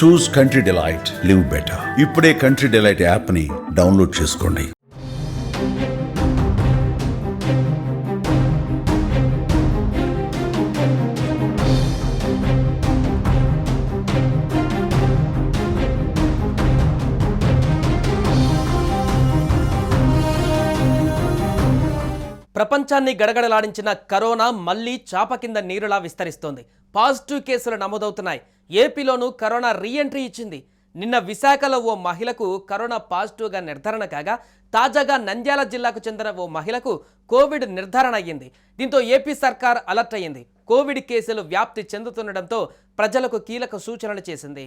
చూస్ country delight, live better. ఇప్పుడే country delight app ని download చేసుకోండి. ప్రపంచాన్ని గడగడలాడించిన కరోనా మళ్లీ చాప కింద నీరులా విస్తరిస్తోంది. పాజిటివ్ కేసులు నమోదవుతున్నాయి. ఏపీలోనూ కరోనా రీఎంట్రీ ఇచ్చింది. నిన్న విశాఖలో ఓ మహిళకు కరోనా పాజిటివ్గా నిర్ధారణ కాగా, తాజాగా నంద్యాల జిల్లాకు చెందిన ఓ మహిళకు కోవిడ్ నిర్ధారణ అయ్యింది. దీంతో ఏపీ సర్కార్ అలర్ట్ అయ్యింది. కోవిడ్ కేసులు వ్యాప్తి చెందుతుండటంతో ప్రజలకు కీలక సూచనలు చేసింది.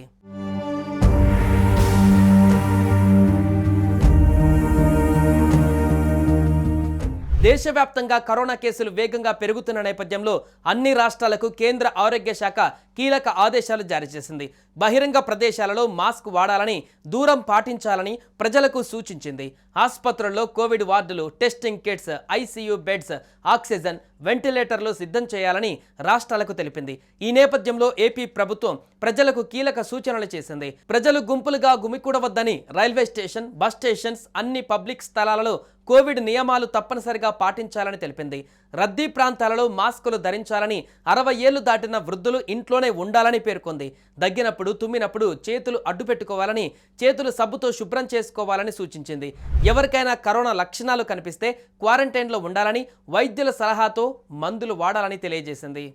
దేశవ్యాప్తంగా కరోనా కేసులు వేగంగా పెరుగుతున్న నేపథ్యంలో అన్ని రాష్ట్రాలకు కేంద్ర ఆరోగ్య శాఖ కీలక ఆదేశాలు జారీ చేసింది. బహిరంగ ప్రదేశాలలో మాస్క్ వాడాలని, దూరం పాటించాలని ప్రజలకు సూచించింది. ఆసుపత్రుల్లో కోవిడ్ వార్డులు, testing kits, ICU beds, oxygen, వెంటిలేటర్లు సిద్ధం చేయాలని రాష్ట్రాలకు తెలిపింది. ఈ నేపథ్యంలో ఏపీ ప్రభుత్వం ప్రజలకు కీలక సూచనలు చేసింది. ప్రజలు గుంపులుగా గుమికూడవద్దని, రైల్వే స్టేషన్, బస్ స్టేషన్స్, అన్ని పబ్లిక్ స్థలాలలో కోవిడ్ నియమాలు తప్పనిసరిగా పాటించాలని తెలిపింది. రద్దీ ప్రాంతాలలో మాస్కులు ధరించాలని, 60 ఏళ్లు దాటిన వృద్ధులు ఇంట్లోనే ఉండాలని పేర్కొంది. దగ్గినప్పుడు, తుమ్మినప్పుడు చేతులు అడ్డు పెట్టుకోవాలని, చేతులు సబ్బుతో శుభ్రం చేసుకోవాలని సూచించింది. ఎవరికైనా కరోనా లక్షణాలు కనిపిస్తే క్వారంటైన్లో ఉండాలని, వైద్యుల సలహాతో మందులు వాడాలని తెలియజేసింది.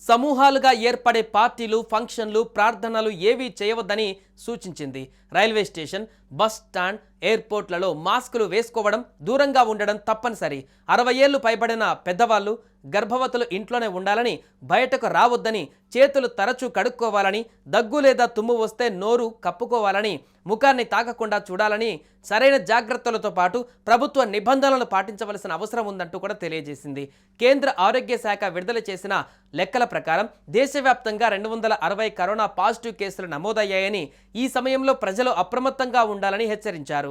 సమూహాలుగా ఏర్పడే పార్టీలు, ఫంక్షన్లు, ప్రార్థనలు ఏవీ చేయవద్దని సూచించింది. రైల్వే స్టేషన్, బస్ స్టాండ్, ఎయిర్పోర్ట్లలో మాస్కులు వేసుకోవడం, దూరంగా ఉండడం తప్పనిసరి. 60 ఏళ్లు పైబడిన పెద్దవాళ్ళు, గర్భవతులు ఇంట్లోనే ఉండాలని, బయటకు రావద్దని, చేతులు తరచూ కడుక్కోవాలని, దగ్గు లేదా తుమ్ము వస్తే నోరు కప్పుకోవాలని, ముఖాన్ని తాకకుండా చూడాలని, సరైన జాగ్రత్తలతో పాటు ప్రభుత్వ నిబంధనలు పాటించవలసిన అవసరం ఉందంటూ కూడా తెలియజేసింది. కేంద్ర ఆరోగ్య శాఖ విడుదల చేసిన లెక్కల ప్రకారం దేశవ్యాప్తంగా 260 కరోనా పాజిటివ్ కేసులు నమోదయ్యాయని, ఈ సమయంలో ప్రజలు అప్రమత్తంగా ఉండాలని హెచ్చరించారు.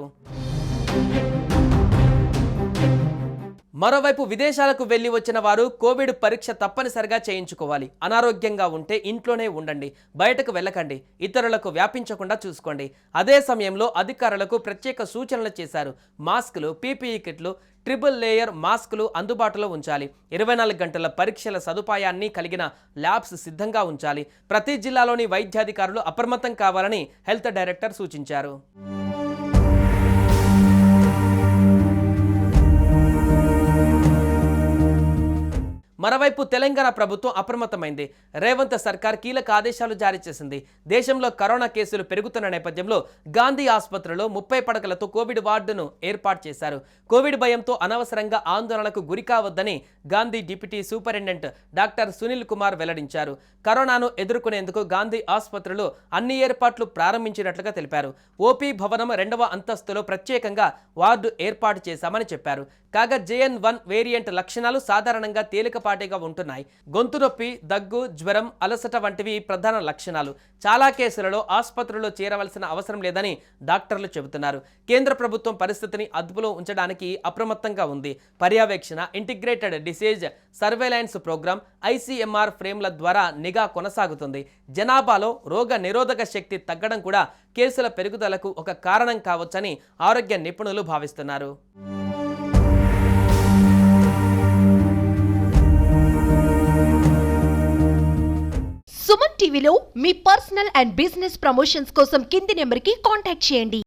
మరోవైపు విదేశాలకు వెళ్లి వచ్చిన వారు కోవిడ్ పరీక్ష తప్పనిసరిగా చేయించుకోవాలి. అనారోగ్యంగా ఉంటే ఇంట్లోనే ఉండండి, బయటకు వెళ్ళకండి, ఇతరులకు వ్యాపించకుండా చూసుకోండి. అదే సమయంలో అధికారులకు ప్రత్యేక సూచనలు చేశారు. మాస్కులు, పీపీఈ కిట్లు, ట్రిపుల్ లేయర్ మాస్కులు అందుబాటులో ఉంచాలి. 24 గంటల పరీక్షల సదుపాయాన్ని కలిగిన ల్యాబ్స్ సిద్ధంగా ఉంచాలి. ప్రతి జిల్లాలోని వైద్యాధికారులు అప్రమత్తం కావాలని హెల్త్ డైరెక్టర్ సూచించారు. మరోవైపు తెలంగాణ ప్రభుత్వం అప్రమత్తమైంది. రేవంత్ సర్కార్ కీలక ఆదేశాలు జారీ చేసింది. దేశంలో కరోనా కేసులు పెరుగుతున్న నేపథ్యంలో గాంధీ ఆసుపత్రిలో 30 పడకలతో కోవిడ్ వార్డును ఏర్పాటు చేశారు. కోవిడ్ భయంతో అనవసరంగా ఆందోళనకు గురి కావద్దని Gandhi deputy superintendent doctor Sunil Kumar వెల్లడించారు. కరోనాను ఎదుర్కొనేందుకు గాంధీ ఆసుపత్రిలో అన్ని ఏర్పాట్లు ప్రారంభించినట్లుగా తెలిపారు. ఓపీ భవనం 2వ అంతస్తులో ప్రత్యేకంగా వార్డు ఏర్పాటు చేశామని చెప్పారు. కాగా JN1 వేరియంట్ లక్షణాలు సాధారణంగా తేలికపాటిగా ఉంటున్నాయి. గొంతు నొప్పి, దగ్గు, జ్వరం, అలసట వంటివి ప్రధాన లక్షణాలు. చాలా కేసులలో ఆసుపత్రిలో చేరవలసిన అవసరం లేదని డాక్టర్లు చెబుతున్నారు. కేంద్ర ప్రభుత్వం పరిస్థితిని అదుపులో ఉంచడానికి అప్రమత్తంగా ఉంది. పర్యవేక్షణ, integrated disease surveillance programme, ICMR ఫ్రేమ్ల ద్వారా నిఘా కొనసాగుతుంది. జనాభాలో రోగ నిరోధక శక్తి తగ్గడం కూడా కేసుల పెరుగుదలకు ఒక కారణం కావచ్చని ఆరోగ్య నిపుణులు భావిస్తున్నారు. సుమన్ టీవీలో మీ పర్సనల్ అండ్ బిజినెస్ ప్రమోషన్స్ కోసం కింది నెంబర్కి కాంటాక్ట్ చేయండి.